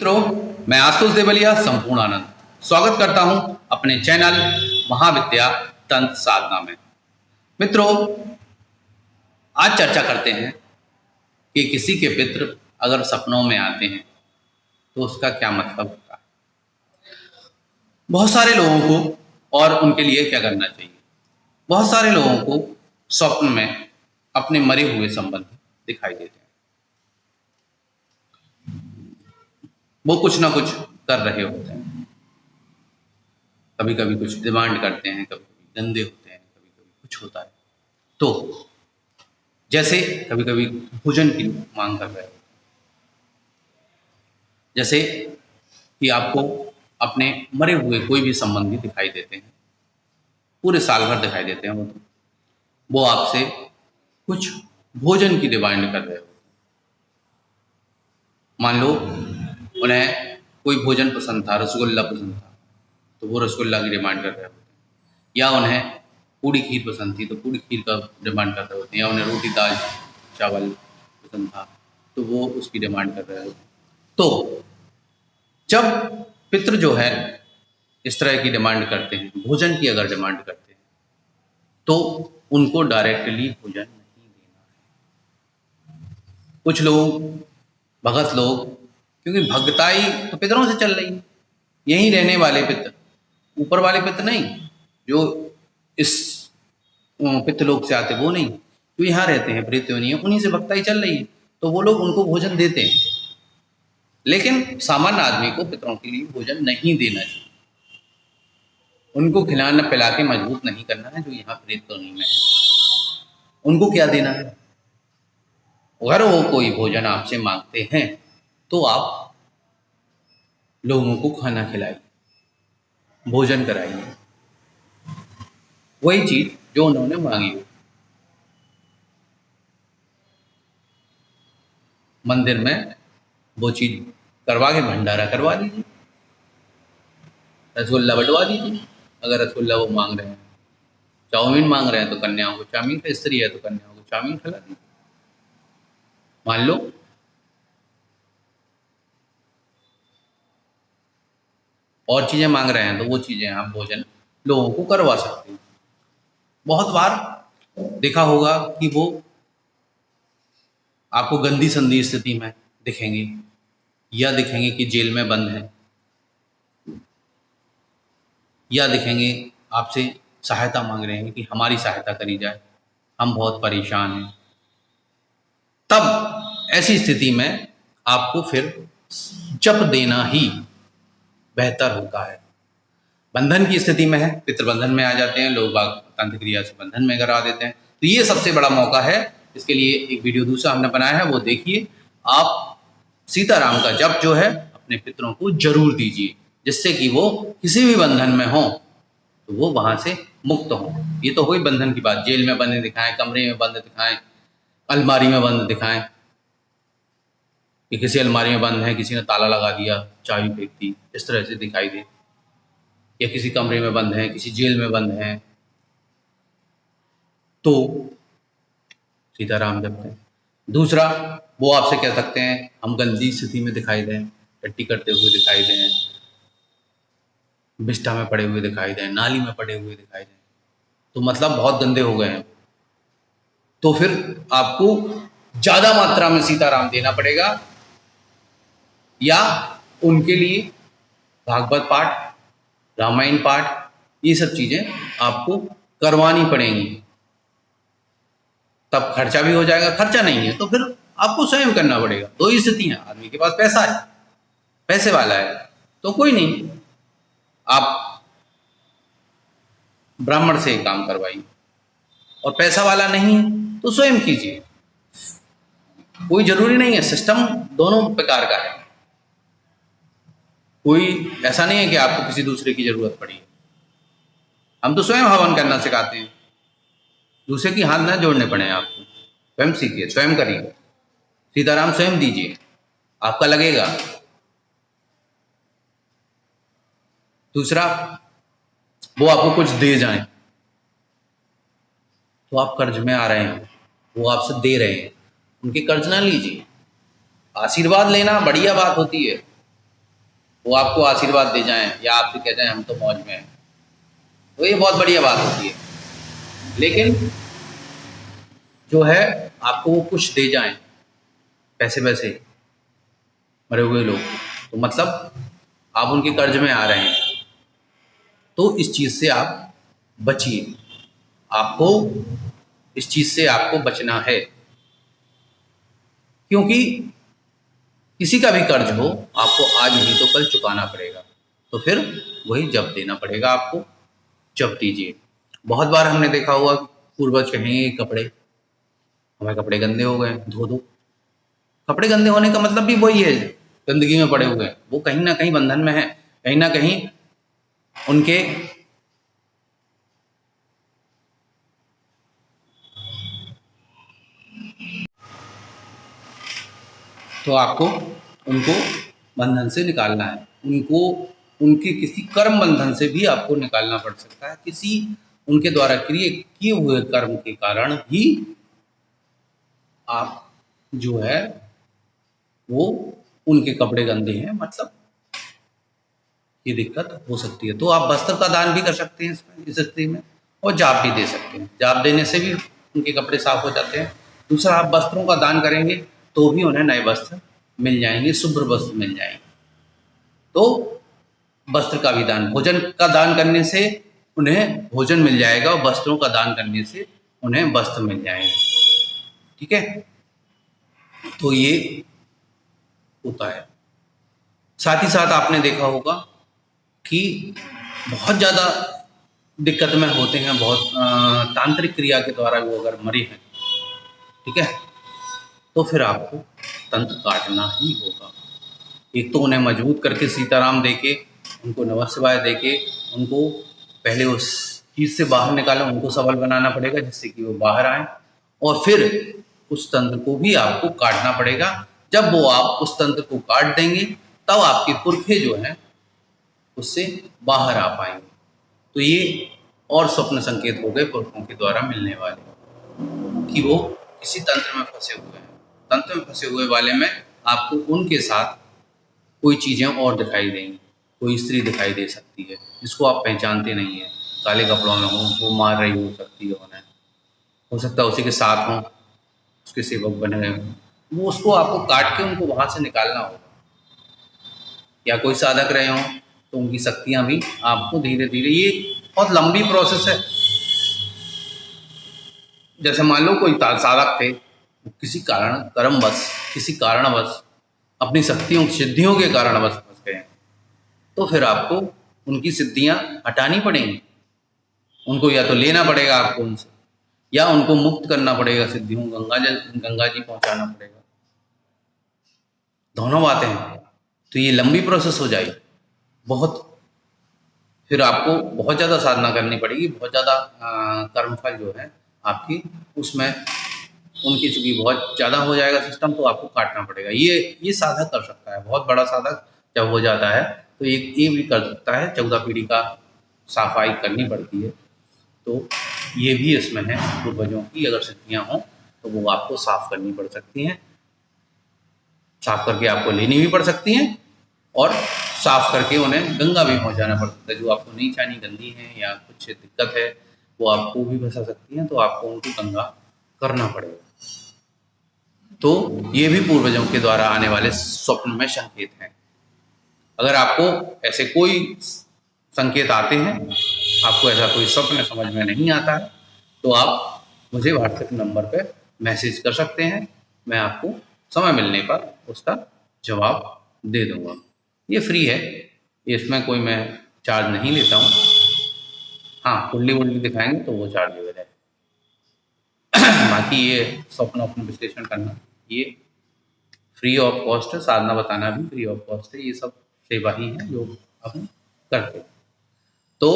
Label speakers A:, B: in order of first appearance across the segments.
A: मित्रों, मैं आशुतोष देवलिया संपूर्ण आनंद स्वागत करता हूं अपने चैनल महाविद्या तंत्र साधना में। मित्रों, आज चर्चा करते हैं कि किसी के पितृ अगर सपनों में आते हैं तो उसका क्या मतलब होता है। बहुत सारे लोगों को और उनके लिए क्या करना चाहिए। बहुत सारे लोगों को स्वप्न में अपने मरे हुए संबंधी दिखाई देते हैं। वो कुछ ना कुछ कर रहे होते हैं, कभी कभी कुछ डिमांड करते हैं, कभी कभी गंदे होते हैं, कभी कभी कुछ होता है। तो जैसे कभी कभी भोजन की मांग कर रहे हो, जैसे कि आपको अपने मरे हुए कोई भी संबंधी दिखाई देते हैं, पूरे साल भर दिखाई देते हैं। वो आपसे कुछ भोजन की डिमांड कर रहे हो। मान लो उन्हें कोई भोजन पसंद था, रसगुल्ला पसंद था, तो वो रसगुल्ला की डिमांड कर रहे होते हैं। या उन्हें पूड़ी खीर पसंद थी तो पूड़ी खीर का डिमांड कर रहे होते हैं। या उन्हें रोटी दाल चावल पसंद था तो वो उसकी डिमांड कर रहे होते हैं। तो जब पितृ जो है इस तरह की डिमांड करते हैं, भोजन की अगर डिमांड करते हैं, तो उनको डायरेक्टली भोजन नहीं देना है। कुछ लोग, भगत लोग, क्योंकि भगताई तो पितरों से चल रही है, यहीं रहने वाले पितर, ऊपर वाले पितर नहीं, जो इस पितृलोक से आते वो नहीं, जो यहाँ रहते हैं प्रेत योनि है, उन्हीं से भक्ताई चल रही है, तो वो लोग उनको भोजन देते हैं। लेकिन सामान्य आदमी को पितरों के लिए भोजन नहीं देना चाहिए, उनको खिलाना पिला के मजबूत नहीं करना है। जो यहाँ प्रेत योनि में है उनको क्या देना है। अगर वो कोई भोजन आपसे मांगते हैं तो आप लोगों को खाना खिलाइए, भोजन कराइए, वही चीज जो उन्होंने मांगी हो। मंदिर में वो चीज करवा के भंडारा करवा दीजिए, रसगुल्ला बंटवा दीजिए। अगर रसगुल्ला वो मांग रहे हैं, चाउमीन मांग रहे हैं तो कन्याओं को चाउमीन, स्त्री है तो कन्याओं को चाउमीन खिला दीजिए। मान लो और चीजें मांग रहे हैं तो वो चीजें आप भोजन लोगों को करवा सकते हैं। बहुत बार देखा होगा कि वो आपको गंदी संदी स्थिति में दिखेंगे, या दिखेंगे कि जेल में बंद है, या दिखेंगे आपसे सहायता मांग रहे हैं कि हमारी सहायता करी जाए, हम बहुत परेशान हैं। तब ऐसी स्थिति में आपको फिर जप देना ही बेहतर होता है। बंधन की स्थिति में है, पितृबंधन में आ जाते हैं लोग, तंत्र क्रिया से बंधन में करा देते हैं, तो ये सबसे बड़ा मौका है। इसके लिए एक वीडियो दूसरा हमने बनाया है, वो देखिए। आप सीताराम का जप जो है अपने पितरों को जरूर दीजिए, जिससे कि वो किसी भी बंधन में हो तो वो वहां से मुक्त हो। ये तो हुई बंधन की बात, जेल में बंद दिखाएं, कमरे में बंद दिखाएं, अलमारी में बंद दिखाएं कि किसी अलमारी में बंद है, किसी ने ताला लगा दिया, चाबी फेंक दी, इस तरह से दिखाई दे, या किसी कमरे में बंद है, किसी जेल में बंद है, तो सीताराम जपते हैं। दूसरा, वो आपसे कह सकते हैं हम गंदी स्थिति में दिखाई दें, टट्टी करते हुए दिखाई दें, बिष्ठा में पड़े हुए दिखाई दें, नाली में पड़े हुए दिखाई दें, तो मतलब बहुत गंदे हो गए हैं। तो फिर आपको ज्यादा मात्रा में सीताराम देना पड़ेगा, या उनके लिए भागवत पाठ, रामायण पाठ, ये सब चीजें आपको करवानी पड़ेंगी। तब खर्चा भी हो जाएगा। खर्चा नहीं है तो फिर आपको स्वयं करना पड़ेगा। दो ही स्थितियां, आदमी के पास पैसा है, पैसे वाला है तो कोई नहीं, आप ब्राह्मण से काम करवाइए, और पैसा वाला नहीं है तो स्वयं कीजिए। कोई जरूरी नहीं है, सिस्टम दोनों प्रकार का है। कोई ऐसा नहीं है कि आपको किसी दूसरे की जरूरत पड़ी है। हम तो स्वयं हवन करना सिखाते हैं, दूसरे की हाथ ना जोड़ने पड़े आपको। स्वयं सीखिए, स्वयं करिए, सीताराम स्वयं दीजिए, आपका लगेगा। दूसरा, वो आपको कुछ दे जाएं तो आप कर्ज में आ रहे हैं, वो आपसे दे रहे हैं, उनके कर्ज ना लीजिए। आशीर्वाद लेना बढ़िया बात होती है, वो आपको आशीर्वाद दे जाएं या आपसे कह जाएं हम तो मौज में हैं, तो ये बहुत बढ़िया बात होती है। लेकिन जो है आपको वो कुछ दे जाएं, पैसे वैसे, मरे हुए लोग, तो मतलब आप उनके कर्ज में आ रहे हैं, तो इस चीज़ से आप बचिए। आपको इस चीज़ से आपको बचना है, क्योंकि किसी का भी कर्ज हो आपको आज नहीं तो कल चुकाना पड़ेगा, तो फिर वही जब देना पड़ेगा आपको, जब दीजिए। बहुत बार हमने देखा होगा कि पूर्वज कहेंगे कपड़े, हमारे कपड़े गंदे हो गए, धो दो। कपड़े गंदे होने का मतलब भी वही है, गंदगी में पड़े हुए हैं, वो कहीं ना कहीं बंधन में है, कहीं ना कहीं उनके, तो आपको उनको बंधन से निकालना है, उनको उनके किसी कर्म बंधन से भी आपको निकालना पड़ सकता है, किसी उनके द्वारा किए हुए कर्म के कारण भी आप जो है वो उनके कपड़े गंदे हैं, मतलब ये दिक्कत हो सकती है। तो आप वस्त्र का दान भी कर सकते हैं इसमें, इस स्थिति में, और जाप भी दे सकते हैं, जाप देने से भी उनके कपड़े साफ हो जाते हैं। दूसरा, आप वस्त्रों का दान करेंगे तो भी उन्हें नए वस्त्र मिल जाएंगे, शुभ्र वस्त्र मिल जाएंगे। तो वस्त्र का भी दान, भोजन का दान करने से उन्हें भोजन मिल जाएगा और वस्त्रों का दान करने से उन्हें वस्त्र मिल जाएंगे। ठीक है, तो ये होता है। साथ ही साथ आपने देखा होगा कि बहुत ज़्यादा दिक्कत में होते हैं, बहुत तांत्रिक क्रिया के द्वारा वो अगर मरे हैं, ठीक है, तो फिर आपको तंत्र काटना ही होगा। एक तो उन्हें मजबूत करके सीताराम देके, उनको नमः शिवाय देके, उनको पहले उस चीज़ से बाहर निकालें, उनको सबल बनाना पड़ेगा जिससे कि वो बाहर आए, और फिर उस तंत्र को भी आपको काटना पड़ेगा। जब वो आप उस तंत्र को काट देंगे तब आपके पुरखे जो हैं उससे बाहर आ पाएंगे। तो ये और स्वप्न संकेत हो गए पुरखों के द्वारा मिलने वाले, कि वो किसी तंत्र में फंसे हुए हैं। तंत्र में फंसे हुए वाले में आपको उनके साथ कोई चीज़ें और दिखाई देंगी, कोई स्त्री दिखाई दे सकती है जिसको आप पहचानते नहीं हैं, काले कपड़ों में हो, वो मार रही हो सकती है उन्हें, हो सकता है उसी के साथ हों, उसके सेवक बने हुए हों, वो उसको आपको काट के उनको वहाँ से निकालना होगा। या कोई साधक रहे हों तो उनकी शक्तियाँ भी आपको धीरे धीरे, ये बहुत लंबी प्रोसेस है। जैसे मान लो कोई साधक थे, वो किसी कारण कर्मवश, किसी कारणवश, अपनी शक्तियों सिद्धियों के कारणवश फंस गए हैं, तो फिर आपको उनकी सिद्धियां हटानी पड़ेंगी, उनको या तो लेना पड़ेगा आपको उनसे, या उनको मुक्त करना पड़ेगा सिद्धियों, गंगा जी पहुंचाना पड़ेगा, दोनों बातें हैं। तो ये लंबी प्रोसेस हो जाएगी बहुत, फिर आपको बहुत ज़्यादा साधना करनी पड़ेगी, बहुत ज़्यादा कर्मफल जो है आपकी उसमें, उनकी चूंकि बहुत ज़्यादा हो जाएगा सिस्टम, तो आपको काटना पड़ेगा। ये साधक कर सकता है, बहुत बड़ा साधक जब हो जाता है तो ये भी कर सकता है। 14 पीढ़ी का सफाई करनी पड़ती है, तो ये भी इसमें है। पूर्वजों की अगर शक्तियाँ हों तो वो आपको साफ करनी पड़ सकती हैं, साफ करके आपको लेनी भी पड़ सकती हैं, और साफ करके उन्हें गंगा भी पहुंचाना पड़ सकता है। जो आपको नहीं चाहिए, गंदी है या कुछ दिक्कत है, वो आपको भी फंसा सकती हैं, तो आपको उनको गंगा करना पड़ेगा। तो ये भी पूर्वजों के द्वारा आने वाले स्वप्न में संकेत हैं। अगर आपको ऐसे कोई संकेत आते हैं, आपको ऐसा कोई स्वप्न समझ में नहीं आता है, तो आप मुझे व्हाट्सएप नंबर पे मैसेज कर सकते हैं, मैं आपको समय मिलने पर उसका जवाब दे दूंगा। ये फ्री है, इसमें कोई मैं चार्ज नहीं लेता हूँ। हाँ, कुंडली वुंडली दिखाएंगे तो वो चार्जेबल है। बाकी ये स्वप्न अपना विश्लेषण करना ये फ्री ऑफ कॉस्ट है, साधना बताना भी फ्री ऑफ कॉस्ट है, ये सब सेवा ही है जो हम करते हैं। तो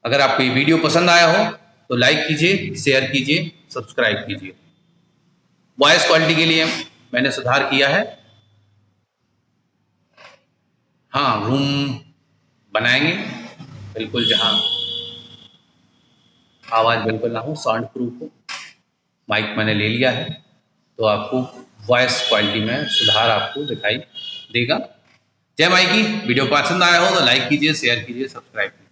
A: अगर आपको ये वीडियो पसंद आया हो तो लाइक कीजिए, शेयर कीजिए, सब्सक्राइब कीजिए। वॉइस क्वालिटी के लिए मैंने सुधार किया है। हाँ, रूम बनाएंगे बिल्कुल जहाँ आवाज़ बिल्कुल ना हो, साउंड प्रूफ हो। माइक मैंने ले लिया है, तो आपको वॉइस क्वालिटी में सुधार आपको दिखाई देगा। जय माई की। वीडियो पसंद आया हो तो लाइक कीजिए, शेयर कीजिए, सब्सक्राइब कीजिए।